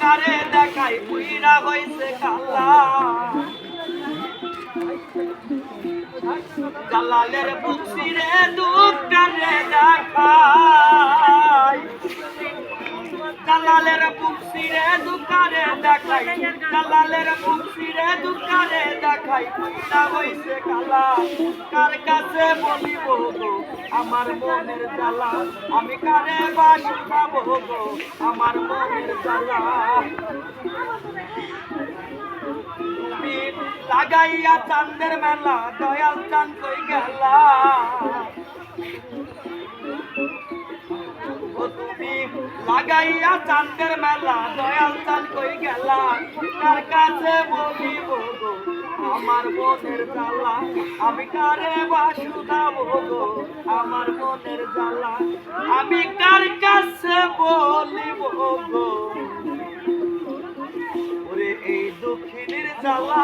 কারে দেখাই পুইরা হইছে কালা জালালের বুকসিরে দুঃখ কারে দেখাই জালালের বুকসিরে দুকারে দেখাই জালালের বুকসিরে দুকারে দেখাই পুইরা হইছে কালা কার কাছে বলিব গো আমার মনের জ্বালা আমি কারে বাসি পাবো গো আমার মনের জ্বালা তুমি লাগাইয়া চাঁদের মেলা দয়াল চাঁদ কই গেলা তুমি লাগাইয়া চাঁদের মেলা দয়াল চাঁদ কই গেলা কার কাছে বলিব গো আমার মনের জ্বালা আমি কারে বাসুদাবো গো আমার মনের জ্বালা আমি কার কাছে বলিব গো ওরে এই দক্ষিণের জ্বালা